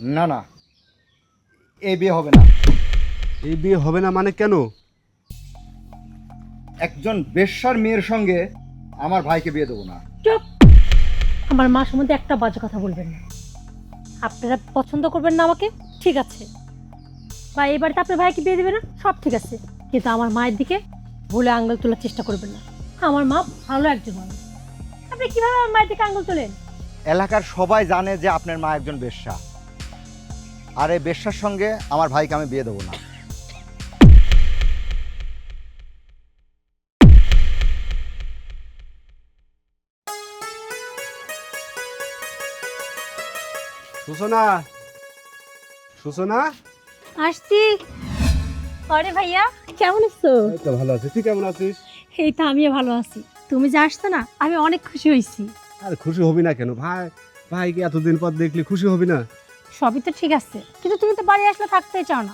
না না, এই বিয়ে হবে না। এই বিয়ে হবে না মানে কেন? একজন বেশ্যার মেয়ের সঙ্গে আমার ভাইকে বিয়ে দেবো না। চুপ! আমার মা সম্বন্ধে একটা বাজে কথা বলবেন না। আপনারা পছন্দ করবেন না আমাকে, ঠিক আছে, বা এই বাড়িতে আপনার ভাইকে বিয়ে দেবে না, সব ঠিক আছে, কিন্তু আমার মায়ের দিকে ভুলে আঙ্গুল তোলার চেষ্টা করবেন না। আমার মা ভালো একজন মানুষ। আপনি কিভাবে আমার মায়ের দিকে আঙ্গুল তোলেন? এলাকার সবাই জানে যে আপনার মা একজন বেশ্যা, আর এই বেশ্যার সঙ্গে আমার ভাইকে আমি বিয়ে দেবো না। সূচনা, সূচনা। আসছি। আরে ভাইয়া, কেমন আছো? এই তো ভালো আছি, তুই কেমন আছিস? এই তো আমিও ভালো আছি। তুমি যে আসছো না, আমি অনেক খুশি হয়েছি। আরে খুশি হবি না কেন ভাই? ভাইকে এতদিন পর দেখলি খুশি হবি না? সবই তো ঠিক আছে, কিন্তু তুমি তো বাড়ি আসলে থাকতেই চাও না।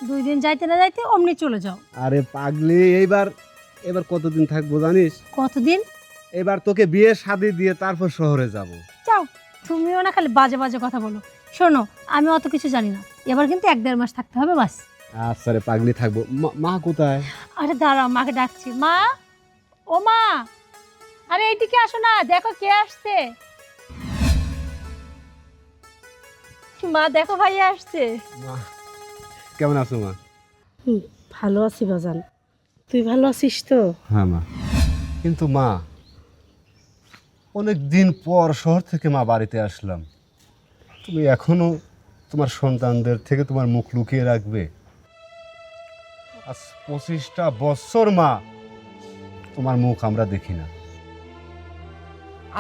2 দিন যাইতে না যাইতে অমনি চলে যাও। আরে পাগলি, এবার এবার কতদিন থাকবো জানিস? কতদিন? এবার তোকে বিয়ে শাদী দিয়ে তারপর শহরে যাব। যাও, তুমিও না খালি বাজে বাজে কথা বলো। শোনো, আমি অত কিছু জানি না, এবার কিন্তু 1-1.5 মাস থাকতে হবে বাস। আচ্ছা রে পাগলি, থাকবো। মা কোথায়? আরে দাঁড়াও, মাকে ডাকছি। মা, ও মা, আরে এইদিকে আসো না, দেখো কে আসছে। মা দেখো, ভাইয়া আসছে। মা কেমন আছো মা? ভালো আছি বাজান, তুই ভালো আছিস তো? হ্যাঁ মা, কিন্তু মা অনেক দিন পর শহর থেকে মা বাড়িতে আসলাম, তুমি এখনো তোমার সন্তানদের থেকে তোমার মুখ লুকিয়ে রাখবে? আজ 25টা বছর মা তোমার মুখ আমরা দেখি না।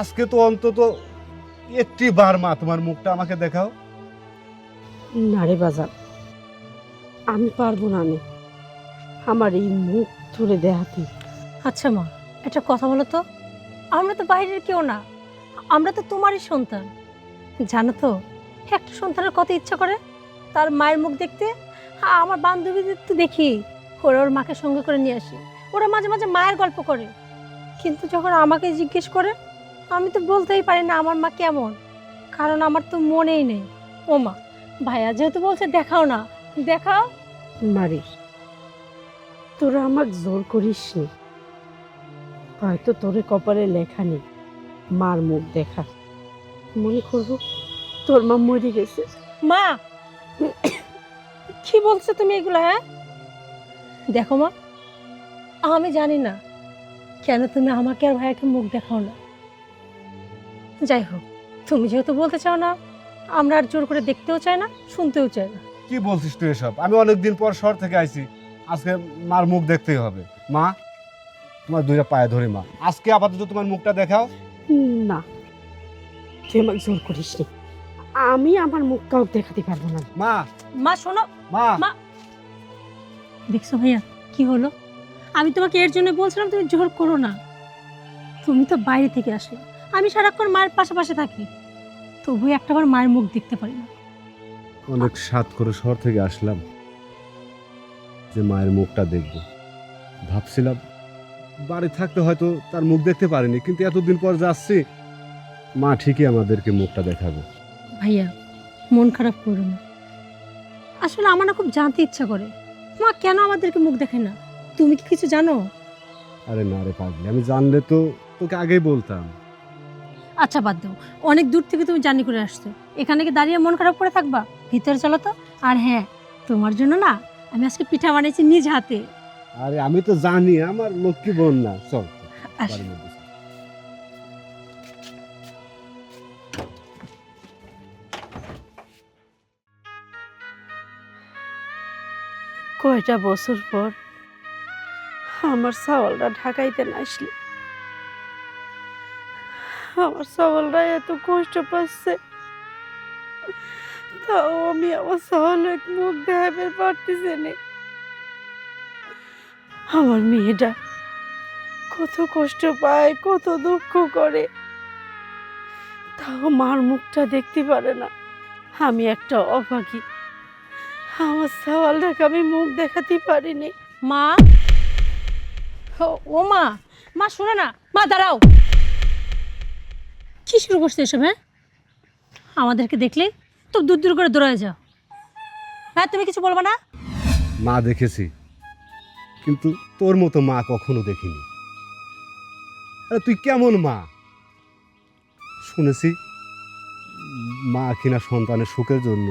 আজকে তো অন্তত একটি বার মা তোমার মুখটা আমাকে দেখাও। না রে বাজান, আমি পারবো না। আমার এই মুখ ধরে দেখাতে। আচ্ছা মা, একটা কথা বলো তো, আমরা তো বাইরের কেউ না, আমরা তো তোমারই সন্তান। জানো তো, একটা সন্তানের কত ইচ্ছা করে তার মায়ের মুখ দেখতে। আমার বান্ধবীদের তো দেখি, ওরা ওর মাকে সঙ্গে করে নিয়ে আসে, ওরা মাঝে মাঝে মায়ের গল্প করে, কিন্তু যখন আমাকে জিজ্ঞেস করে, আমি তো বলতেই পারি না আমার মা কেমন, কারণ আমার তো মনেই নেই। ও মা, ভাইয়া যেহেতু বলছে দেখাও না, দেখাও। মারি, তোরা আমাকে জোর করিস নি, হয়তো তোরে কপালে লেখা নেই মার মুখ দেখা। মনে করবো তোর মা মরে গেছে। মা, কি বলছো তুমি এগুলো? হ্যাঁ দেখো মা, আমি জানি না কেন তুমি আমাকে আর ভাইয়াকে মুখ দেখাও না। যাই হোক, তুমি যেহেতু বলতে চাও না, আমরা আর জোর করে দেখতেও চাই না, শুনতেও চাই না। কি বলছিস তুই এসব? আমি অনেকদিন পর শহর থেকে আইছি, আজকে মার মুখ দেখতেই হবে। মা, তোমার দুইটা পায়ে ধরি মা, আজকে আপাতত তোমার মুখটা দেখাও। না, তুই আমাকে জোর করিস নি, আমি আমার মুখটাও দেখাতে পারবো না। মা, মা শোনো। মা, মা, দেখছো ভাইয়া কি হলো? আমি তোমাকে এর জন্য বলছিলাম তুমি জোর করো না। তুমি তো বাইরে থেকে আসলে, আমি সারাক্ষণ মায়ের পাশাপাশি থাকি, তবু একটাবার মায়ের মুখ দেখতে পারি না। অনেক সাত করে শহর থেকে আসলাম যে মায়ের মুখটা দেখব, ভাবছিলাম বাড়ি থাকতে হয়তো তার মুখ দেখতে পারিনি, কিন্তু এতদিন পর যাচ্ছি, মা ঠিকই আমাদেরকে মুখটা দেখাবে। ভাইয়া, মন খারাপ করো না, আসলে আমার না খুব জানতে ইচ্ছা করে মা কেন আমাদেরকে মুখ দেখে না। তুমি কি কিছু জানো? আরে না রে পাগলি, আমি জানলে তো তোকে আগেই বলতাম। আচ্ছা বাদ দাও, অনেক দূর থেকে তুমি জার্নি করে আসছো, এখানে কি দাঁড়িয়ে মন খারাপ করে থাকবা? ভিতরে চলো তো। আর হ্যাঁ, তোমার জন্য না আমি আজকে পিঠা বানিয়েছি নিজ হাতে। আরে আমি তো জানি আমার লক্ষ্মী বোন না, চল আস। বাড়ির মধ্যে চল। কয়টা বছর পর আমার ছাগলটা ঢাকাইতে না আসলে, আমার ছাগলটা এত কষ্ট পাচ্ছে, তাও আমি আমার ছাগলের মুখ দেখাতে পারতেছি না। আমার মেয়েটা কত কষ্ট পায়, কত দুঃখ করে, তাও মার মুখটা দেখতে পারে না। আমি একটা অভাগী, আমার ছাগলটাকে আমি মুখ দেখাতে পারিনি। মা, ও মা, মা শোনো না, মা দাঁড়াও। কি শুরু করছে এসব? হ্যাঁ, আমাদেরকে দেখলে তো দূর দূর করে দৌড়ায় যাও। হ্যাঁ, তুমি কিছু বলবা না? মা দেখেছি, কিন্তু তোর মতো মা কখনো দেখিনি। আরে তুই কেমন মা? শুনেছি মা কিনা সন্তানের সুখের জন্য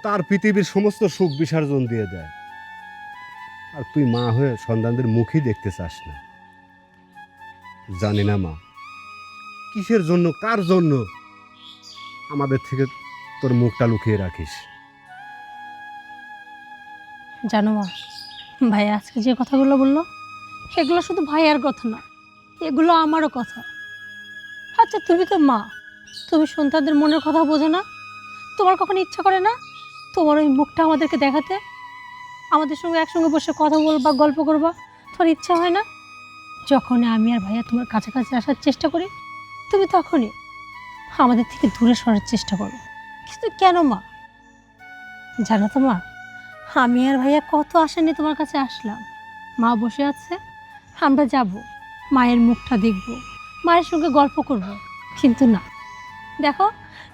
তার পৃথিবীর সমস্ত সুখ বিসর্জন দিয়ে দেয়, আর তুই মা হয়ে সন্তানদের মুখই দেখতে চাস না। জানি না মা, কিসের জন্য, কার জন্য আমাদের থেকে তোর মুখটা লুকিয়ে রাখিস। জানো মা, ভাই আজকে যে কথাগুলো বললো এগুলো শুধু ভাইয়ার কথা না, এগুলো আমারও কথা। আচ্ছা, তুমি তো মা, তুমি সন্তানদের মনের কথা বোঝো না? তোমার কখনো ইচ্ছা করে না তোমার ওই মুখটা আমাদেরকে দেখাতে, আমাদের সঙ্গে একসঙ্গে বসে কথা বলবা, গল্প করবা? তোমার ইচ্ছা হয় না? যখন আমি আর ভাইয়া তোমার কাছাকাছি আসার চেষ্টা করি, তুমি তখনই আমাদের থেকে দূরে সরার চেষ্টা করো। কিন্তু কেন মা? জানো তো মা, আমি আর ভাইয়া কত আশা নিয়ে তোমার কাছে আসলাম। মা বসে আছে, আমরা যাব, মায়ের মুখটা দেখব, মায়ের সঙ্গে গল্প করব। কিন্তু না, দেখো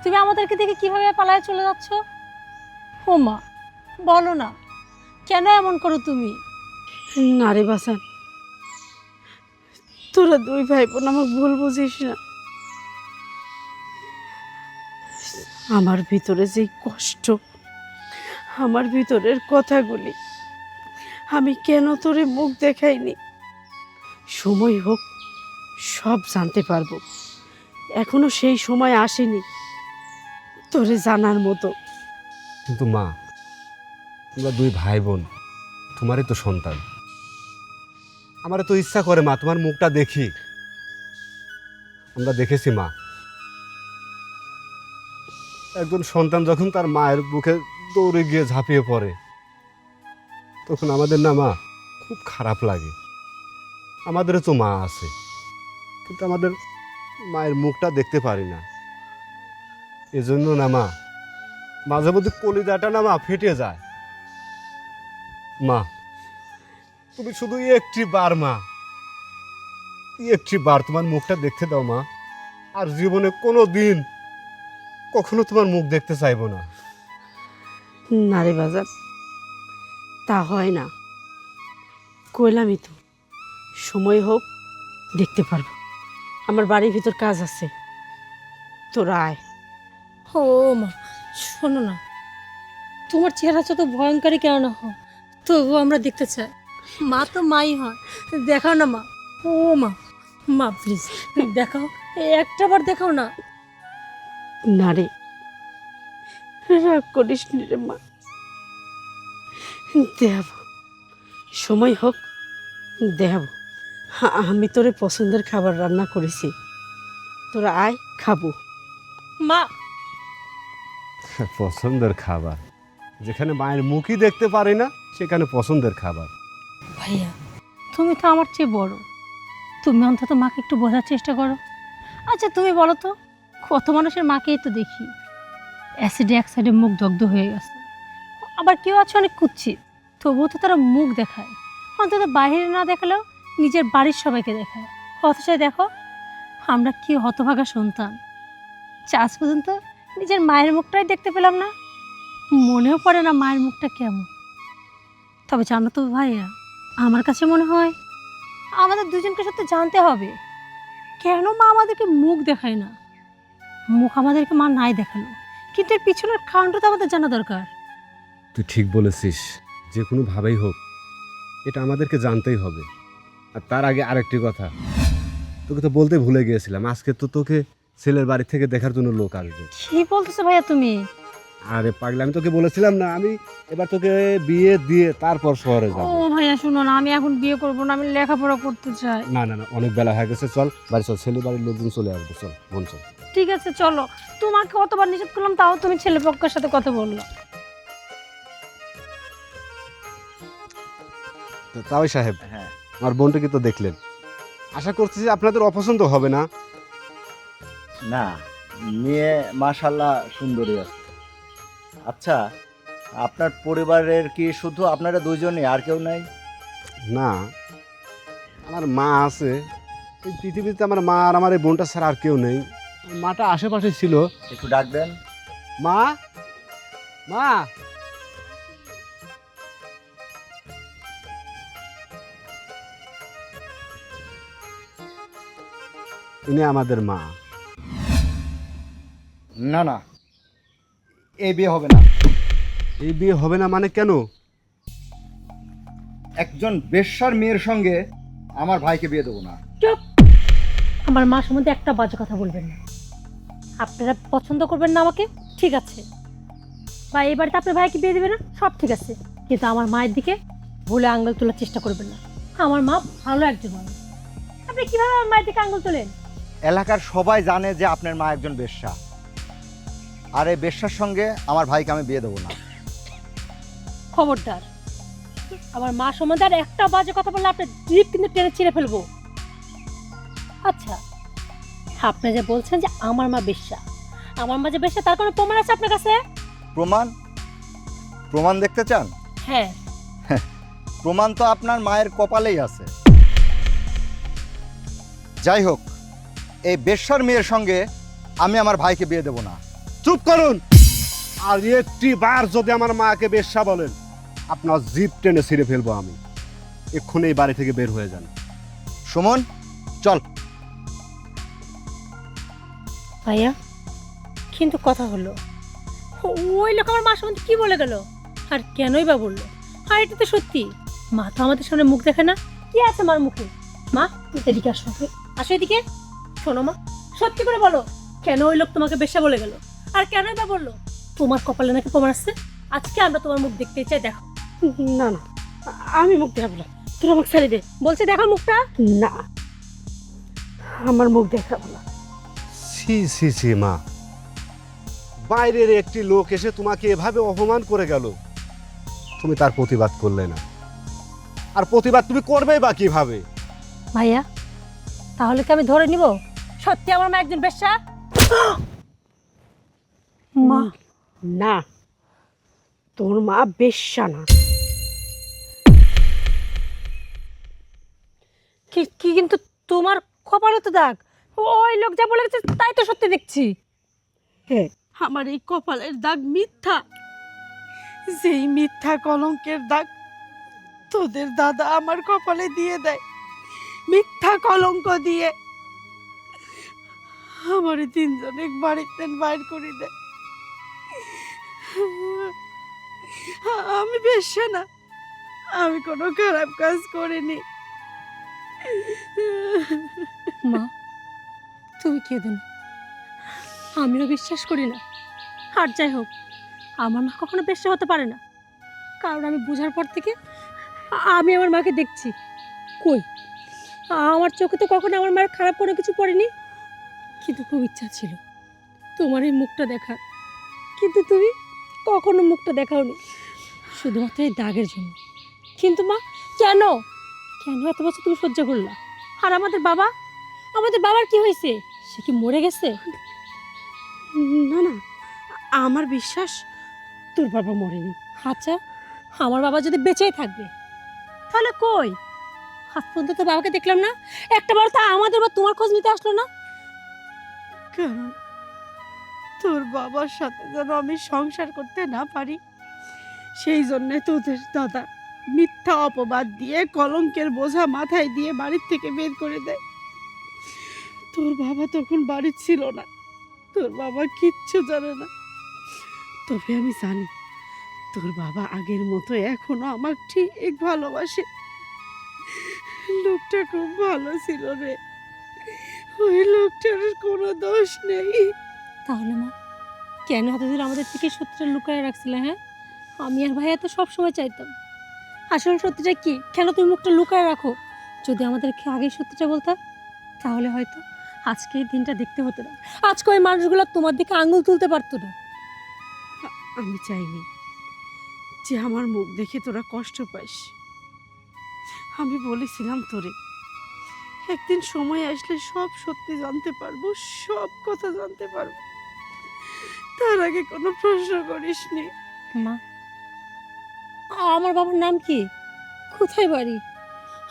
তুমি আমাদেরকে দেখে কিভাবে পালায় চলে যাচ্ছ। ও মা, বলো না, কেন এমন করো তুমি? না রে বাসান, তোরা দুই ভাই বোন আমাকে ভুল বুঝিস না। আমার ভিতরে যে কষ্ট, আমার ভিতরের কথাগুলি আমি কেন তোরে মুখ দেখাইনি, সময় হোক সব জানতে পারবো। এখনো সেই সময় আসেনি তোরে জানার মতো। কিন্তু মা, তোমরা দুই ভাই বোন, তোমারই তো সন্তান। আমারও তো ইচ্ছা করে মা তোমার মুখটা দেখি। আমরা দেখেছি মা, একজন সন্তান যখন তার মায়ের বুকে দৌড়ে গিয়ে ঝাঁপিয়ে পড়ে, তখন আমাদের না মা খুব খারাপ লাগে। আমাদেরও তো মা আছে, কিন্তু আমাদের মায়ের মুখটা দেখতে পারি না। এজন্য না মা, মাঝে মধ্যে কলিজাটা না মা ফেটে যায়। মা, তুমি শুধু একটি বার মা, একটি বার তোমার মুখটা দেখতে দাও মা। আর জীবনে কোনো দিন কখনো তোমার মুখ দেখতে চাইবো না। না রে বাজার, তা হয় না। কইলামই তো, সময় হোক দেখতে পারবো। আমার বাড়ির ভিতর কাজ আছে, তোরা আয়। ও মা, শোনো না, তোমার চেহারা যত ভয়ঙ্করই কেন না হোক, তবুও আমরা দেখতে চাই। মা তো মাই হয়, দেখাও না মা। ও মা, মা প্লিজ দেখাও, একটা বার দেখাও না। না রে, রাগ করিস নি রে মা, দেব, সময় হোক দেব। আমি তোরে পছন্দের খাবার রান্না করেছি, তোরা আয় খাবো। মা, পছন্দের খাবার? যেখানে মায়ের মুখই দেখতে পারি না সেখানে পছন্দের খাবার? ভাইয়া তুমি তো আমার চেয়ে বড়, তুমি অন্তত মাকে একটু বোঝার চেষ্টা করো। আচ্ছা তুমি বলো তো, কত মানুষের মাকেই তো দেখি অ্যাসিডে এক সাইডে মুখ দগ্ধ হয়ে গেছে, আবার কেউ আছে অনেক কুৎসিত, তবুও তো তারা মুখ দেখায়। অন্তত বাইরে না দেখালেও নিজের বাড়ির সবাইকে দেখায়। অথচ দেখো আমরা কি হতভাগা সন্তান, আজ পর্যন্ত নিজের মায়ের মুখটাই দেখতে পেলাম না, মনেও পড়ে না মায়ের মুখটা কেমন। তবে জানো তো ভাইয়া, আমার কাছে মনে হয় আমাদের দুজনকে সত্যি জানতে হবে কেন মা আমাদেরকে মুখ দেখায় না। মুখ আমাদেরকে মা নাই দেখালো, কিন্তু এর পিছনের কারণটা তো আমাদের জানা দরকার। তুই ঠিক বলেছিস, যে কোনোভাবেই হোক এটা আমাদেরকে জানতেই হবে। আর তার আগে আরেকটি কথা তোকে তো বলতে ভুলে গিয়েছিলাম, আজকে তো তোকে ছেলের বাড়ি থেকে দেখার জন্য লোক আসবে। কি বলতেছো ভাইয়া তুমি? আরে পাগলা, আমি তোকে বলেছিলাম না আমি এবার তোকে বিয়ে দিয়ে তারপর শহরে ও যাব। ভাইয়া শুনো না, আমি এখন বিয়ে করব না, আমি লেখাপড়া করতে চাই। না না না, অনেক বেলা হয়ে গেছে, চল বাড়ি চল, ছেলে বাড়ির লোকজন চলে আসবে, চল বোন চল। ঠিক আছে চলো, তোমাকে কতবার নিষেধ করলাম তাও তুমি ছেলে পক্ষের সাথে কথা বললো। তো তাই সাহেব, হ্যাঁ, আমার বোনটাকে তো দেখলেন, আশা করছি যে আপনাদের অপছন্দ হবে না। না, মেয়ে মাশাল্লাহ সুন্দরী আছে। আচ্ছা, আপনার পরিবারের কি শুধু আপনারা দুইজনই, আর কেউ নাই? না, আমার মা আছে, এই পৃথিবীতে আমার মা আর আমার এই বোনটা ছাড়া আর কেউ নেই। মাটা আশেপাশে ছিল। একটু ডাক দেন। মা, মা, ইনি আমাদের মা। না না, এই বিয়ে হবে না। এই বিয়ে হবে না মানে কেন? একজন বেশ্যার মেয়ের সঙ্গে আমার ভাইকে বিয়ে দেবো না। চুপ! আমার মা সম্বন্ধে একটা বাজে কথা বলবেন না। আপনারা পছন্দ করবেন না আমাকে, ঠিক আছে, বা এই বাড়িতে আপনার ভাইকে বিয়ে দেবে না, সব ঠিক আছে, কিন্তু আমার মায়ের দিকে ভুলে আঙ্গুল তোলার চেষ্টা করবেন না। আমার মা ভালো একজন মানুষ। আপনি কিভাবে আমার মায়ের দিকে আঙ্গুল তোলেন? এলাকার সবাই জানে যে আপনার মা একজন বেশ্যা, আর এই বেশ্যার সঙ্গে আমার ভাইকে আমি বিয়ে দেবো না। খবরদার, আমার মা সম্বন্ধে আর একটা বাজে কথা বললে আপনার জিভ কিন্তু টেনে ছিঁড়ে ফেলবো। আচ্ছা, আপনি যে বলছেন যে আমার মা বেশ্যা, আমার মা যে বেশ্যা, তার কোনো প্রমাণ আছে আপনার কাছে? প্রমাণ? প্রমাণ দেখতে চান? হ্যাঁ। প্রমাণ তো আপনার মায়ের কপালেই আছে। যাই হোক, এই বেশ্যার মেয়ের সঙ্গে আমি আমার ভাইকে বিয়ে দেবো না। চুপ করুন! আর একটি বার যদি আমার মাকে বেশ্যা বলেন, আপনার জিভ টেনে ছিঁড়ে ফেলবো আমি। এক্ষুনি এই বাড়ি থেকে বের হয়ে যান। সুমন, চল। ভাইয়া, কিন্তু কথা হলো, ওই লোক আমার মা সম্বন্ধে কি বলে গেল, আর কেনই বা বললো? আর এটা তো সত্যি, মা তো আমাদের সামনে মুখ দেখে না। কি আছে মার মুখে? মা, তুই এদিকে আসো, আসো এদিকে। শোনো মা, সত্যি করে বলো, কেন ওই লোক তোমাকে বেশ্যা বলে গেল, আর কেনই বা বললো? তোমার কপালে নাকি প্রমাণ আসছে, আজকে আমরা তোমার মুখ দেখতে চাই, দেখো। না না, আমি মুখ দেখাবো না, তোর আমাকে ছেড়ে দে। বলছে দেখো মুখটা। না, আমার মুখ দেখাবো না। ছি ছি ছি মা, বাইরের একটি লোক এসে তোমাকে এভাবে অপমান করে গেল, তুমি তার প্রতিবাদ করলে না। আর প্রতিবাদ তুমি করবেই বা কিভাবে? ভাইয়া, তাহলে কি আমি ধরে নিব সত্যি আমার মা একজন বেশ্যা? মা, না, তোর মা বেশ্যা না। কি কি কিন্তু তোমার কপালে তো দাগ, ওই লোক যা বলে গেছে তাই তো সত্যি দেখছি। হ্যাঁ, আমার এই কপালের দাগ মিথ্যা। যেই মিথ্যা কলঙ্কের দাগ তোদের দাদা আমার কপালে দিয়ে দেয়, মিথ্যা কলঙ্ক দিয়ে আমার তিনজনে বাড়িতে বাইর করে দেয়। আমি বেশ্যা না, আমি কোনো খারাপ কাজ করিনি। মা, তুমি কেঁদো না, আমিও বিশ্বাস করি না। আর যাই হোক, আমার মা কখনো বেশ্যা হতে পারে না, কারণ আমি বোঝার পর থেকে আমি আমার মাকে দেখছি। কই, আমার চোখে তো কখনো আমার মায়ের খারাপ কোনো কিছু পড়েনি, কিন্তু খুব ইচ্ছা ছিল তোমার এই মুখটা দেখার, কিন্তু তুমি কখনো মুখটা দেখাওনি, শুধুমাত্র এই দাগের জন্য। কিন্তু মা, কেন কেন এত বছর তুমি সহ্য করলা? আর আমাদের বাবার কি হয়েছে? সে কি মরে গেছে? না না, আমার বিশ্বাস তোর বাবা মরেনি। আচ্ছা, আমার বাবা যদি বেঁচেই থাকবে, তাহলে কই? আজ পর্যন্ত তো বাবাকে দেখলাম না, একটা বার তা আমাদের বা তোমার খোঁজ নিতে আসলো না। কারণ তোর বাবার সাথে যেন আমি সংসার করতে না পারি, সেই জন্যে তোদের দাদা মিথ্যা অপবাদ দিয়ে কলঙ্কের বোঝা মাথায় দিয়ে বাড়ির থেকে বের করে দেয়। তোর বাবা তখন বাড়ি ছিল না, তোর বাবা কিচ্ছু জানে না। তবে আমি জানি তোর বাবা আগের মতো এখনো আমার ঠিক ভালোবাসে। লোকটা খুব ভালো ছিল রে, ওই লোকটার কোনো দোষ নেই। তাহলে মা, কেন এতদিন আমাদের থেকে সত্যিটা লুকায় রাখছিলে? হ্যাঁ, আমি আর ভাইয়া তো সবসময় চাইতাম। আসলে সত্যিটা কি, কেন তুমি মুখটা লুকায় রাখো? যদি আমাদেরকে আগে সত্যিটা বলতাম, তাহলে হয়তো আজকে এই দিনটা দেখতে হতো না, আজকে ওই মানুষগুলো তোমার দিকে আঙুল তুলতে পারতো না। আমি চাইনি যে আমার মুখ দেখে তোরা কষ্ট পাইস। আমি বলেছিলাম তোরে একদিন সময় আসলে সব সত্যি জানতে পারবো, সব কথা জানতে পারবো। তার আগে কোনো প্রশ্ন করিসনি। মা, আমার বাবার নাম কি? কোথায় বাড়ি?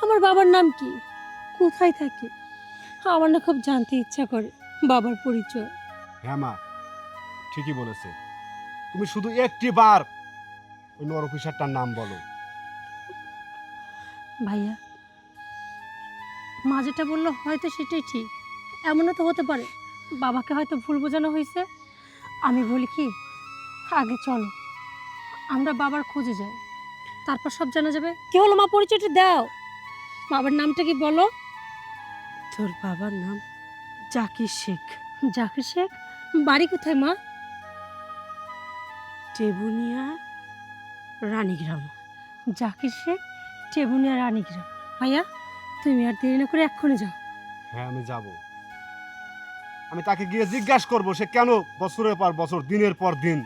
আমার বাবার নাম কি? কোথায় থাকে? আমার না খুব জানতে ইচ্ছা করে বাবার পরিচয়। হ্যাঁ মা, ঠিকই বলেছে। তুমি শুধু একটি বার ওই নর অফিসারটার নাম বলো। ভাইয়া, মা যেটা বললো হয়তো সেটাই ঠিক, এমনও তো হতে পারে বাবাকে হয়তো ভুল বোঝানো হয়েছে। আমি বলি কি, আগে চলো আমরা বাবার খোঁজে যাই, তারপর সব জানা যাবে। কে হলো মা? পরিচয়টা দাও, বাবার নামটা কি বলো? তোর বাবার নাম জাকির শেখ। জাকির শেখ? বাড়ি কোথায় মা? টেবুনিয়া, রানীগ্রাম। জাকির শেখ, টেবুনিয়া, রানীগ্রাম। ভাইয়া তুমি আর দেরি না করে এক্ষুনি যাও। হ্যাঁ আমি যাব। আমি তাকে গিয়ে জিজ্ঞাসা করব সে কেন বছরের পর বছর দিনের পর দিন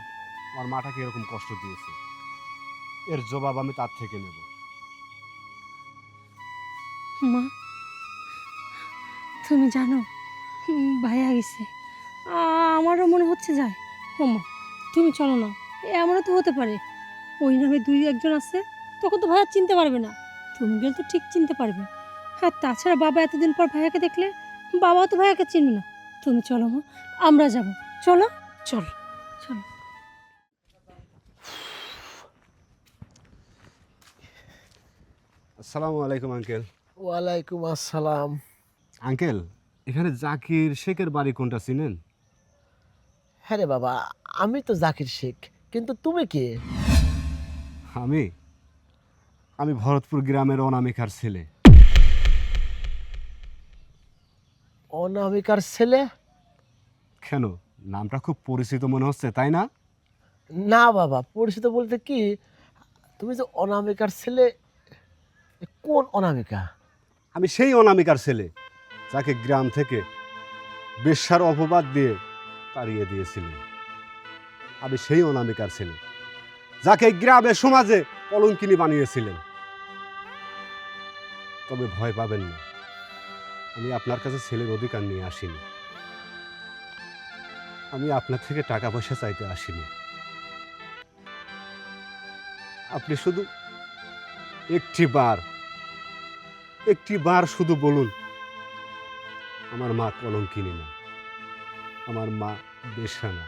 আমার মাটাকে এরকম কষ্ট দিয়েছে। এর জবাব আমি তার থেকে নেব। মা তুমি জানো ভাইয়া গেছে, আমারও মনে হচ্ছে যায়। ও মা তুমি চলো না, এমনও তো হতে পারে ওই নামে দুই একজন আছে, তখন তো ভাইয়া চিনতে পারবে না, তুমি গেলে তো ঠিক চিনতে পারবে। আর তাছাড়া বাবা এতদিন পর ভাইয়াকে দেখলে বাবাও তো ভাইয়াকে চিনবে না। তুমি চলো মা, আমরা যাব। চলো চল। চলো। আসসালামু আলাইকুম আঙ্কেল। ওয়ালাইকুম আসসালাম। আঙ্কেল, এখানে জাকির শেখের বাড়ি কোনটা চিনেন? হ্যাঁ রে বাবা, আমি তো জাকির শেখ, কিন্তু তুমি কে? আমি আমি ভরতপুর গ্রামের অনামিকার ছেলে। অনামিকার ছেলে? কেন, নামটা খুব পরিচিত মনে হচ্ছে তাই না? না বাবা, পরিচিত বলতে কি, তুমি যে অনামিকার ছেলে, কোন অনামিকা? আমি সেই অনামিকার ছেলে যাকে গ্রাম থেকে বেশ্যার অপবাদ দিয়ে তাড়িয়ে দিয়েছিলেন। আমি সেই অনামিকার ছেলে যাকে গ্রামে সমাজে কলঙ্কিনী বানিয়েছিলেন। তবে ভয় পাবেন না, আমি আপনার কাছে ছেলের অধিকার নিয়ে আসিনি। আমি আপনার থেকে টাকা পয়সা চাইতে আসিনি। আপনি শুধু একটি বার শুধু বলুন, আমার মা কলঙ্কিনী না, আমার মা বেশ্যা না।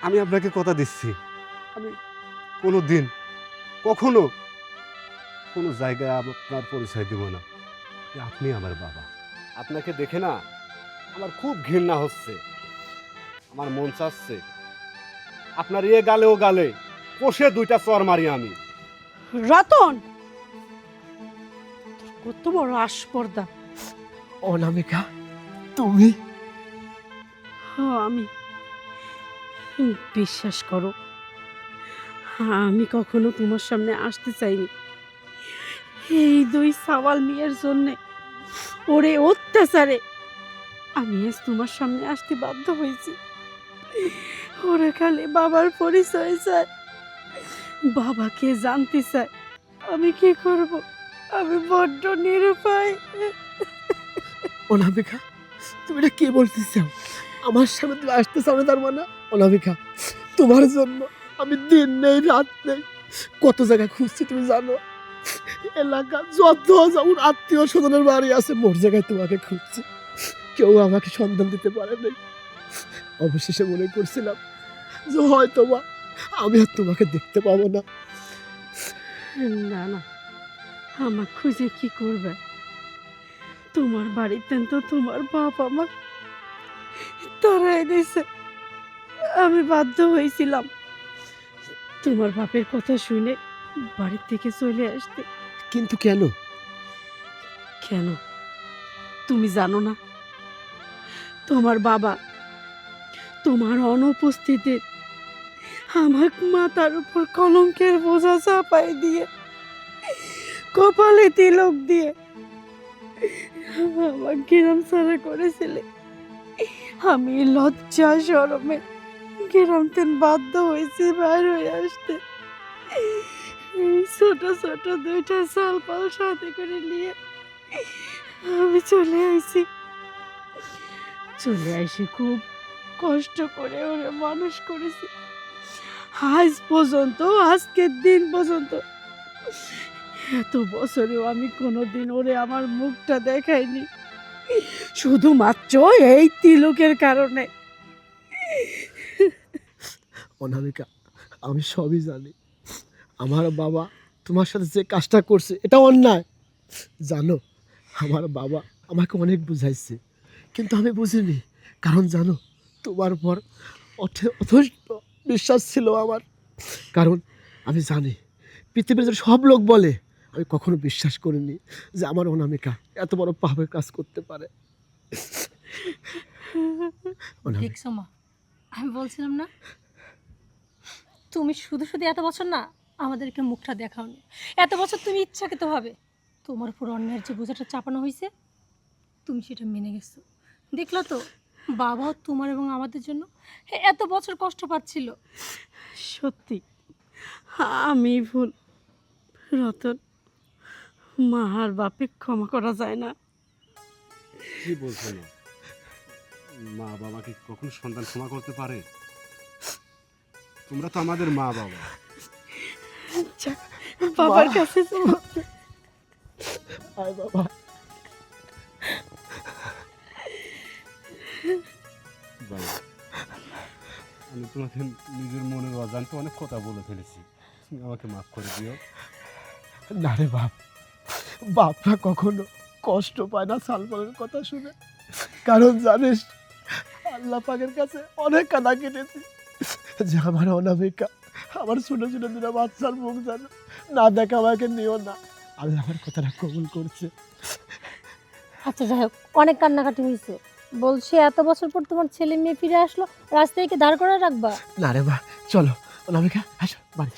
আমি আপনাকে কথা দিচ্ছি, আমি কোনো দিন কখনো কোনো জায়গায় আপনার পরিচয় দিব না যে আপনি আমার বাবা। আপনাকে দেখে না আমার খুব ঘৃণা হচ্ছে। আমার মন চাচ্ছে আপনার এ গালে ও গালে কষে দুইটা চর মারি আমি। রতন, তোর কত বড় আস্পর্ধা! অনামিকা তুমি? আমি, বিশ্বাস করো, আমি কখনো তোমার সামনে আসতে চাইনি। এই দুই সাওয়াল মেয়ের জন্যে, ওরে অত্যাচারে আমি আজ তোমার সামনে আসতে বাধ্য হয়েছি। ওরা খালি বাবার পরিচয় চায়, বাবাকে জানতে চায়। আমি কি করব? আমি বড্ড নিরুপায়। অনামিকা তুমি এটা কি বলতেছ? আমার সামনে তুমি আসতে চাও না তার মানে? অনামিকা, তোমার জন্য আমি দিন নেই রাত নেই কত জায়গায় খুঁজছি তুমি জানো? এলাকা যত যেমন আত্মীয় স্বজনের বাড়ি আছে মোর জায়গায় তোমাকে খুঁজছি, কেউ আমাকে সন্ধান দিতে পারে নাই। অবশেষে মনে করছিলাম যে হয়তো বা আমি আর তোমাকে দেখতে পাবো না। না না, আমার খুঁজে কি করবে? তোমার বাড়িতে তো তোমার বাপ আমার তারাই দিয়েছে। আমি বাধ্য হয়েছিলাম তোমার বাপের কথা শুনে বাড়ি থেকে চলে আসতে। কিন্তু কেন? কেন তুমি জানো না? তোমার বাবা তোমার অনুপস্থিতিতে আমার মাথার উপর কলঙ্কের বোঝা চাপাই দিয়ে, কপালে তিলক দিয়ে আমার গ্রাম ছাড়া করেছিলে। আমি লজ্জা শরমে গ্রাম থেকে বাধ্য হয়েছি বাইর হয়ে আসতে। এই ছোট ছোট দুইটা সালপাল সাথে করে নিয়ে আমি চলে আইছি খুব কষ্ট করে ওরে মানুষ করেছি। আজ পর্যন্ত, আজকের দিন পর্যন্ত, এত বছরেও আমি কোনোদিন ওরে আমার মুখটা দেখাইনি, শুধুমাত্র এই তিলকের কারণে। অনামিকা, আমি সবই জানি। আমার বাবা তোমার সাথে যে কাজটা করছে এটা অন্যায়। জানো, আমার বাবা আমাকে অনেক বুঝাইছে, কিন্তু আমি বুঝিনি। কারণ জানো, তোমার পর যথেষ্ট বিশ্বাস ছিল আমার। কারণ আমি জানি পৃথিবীর যে সব লোক বলে, আমি কখনো বিশ্বাস করিনি যে আমার অনামিকা এত বড় পাপের কাজ করতে পারে। অনামিকা, দেখছো মা, আমি বলছিলাম না, তুমি শুধু শুধু এত বছর না আমাদেরকে মুখটা দেখাওনি। এত বছর তুমি ইচ্ছাকৃতভাবে তোমার উপর অন্যায়ের যে বোঝাটা চাপানো হয়েছে, তুমি সেটা মেনে গেছো। দেখলো তো, বাবাও তোমার এবং আমাদের জন্য এত বছর কষ্ট পাচ্ছিল। সত্যি আমি ভুল। রতন, মা আর বাপে ক্ষমা করা যায় না। কি বলছো না? মা বাবাকে কখন সন্তান ক্ষমা করতে পারে? তোমরা তো আমাদের মা বাবা। যাক, বাবার কাছে যাও। আয় বাবা। বাবা, আমি তোমাকে নিজের মনের অজান্তে অনেক কথা বলে ফেলেছি, তুমি আমাকে মাফ করে দিও। না রে বাপ, বাপরা কখনো কষ্ট পায় না সালমানের কথা শুনে। কারণ জানিস, আল্লাহ পাকের কাছে অনেক কাঁদা কেটেছি যে আমার অনামিকা, আমার ছোট ছোট দুটো বাচ্চার মুখ যেন না দেখা, আমাকে নিও না। আল্লাহ আমার কথাটা কবুল করছে। আচ্ছা যাই হোক, অনেক কান্নাকাটি হয়েছে। বলছি এত বছর পর তোমার ছেলে মেয়ে ফিরে আসলো, রাস্তায় কি দাঁড় করে রাখবা? না রে মা, চলো অনামিকা, আসো বাড়ি।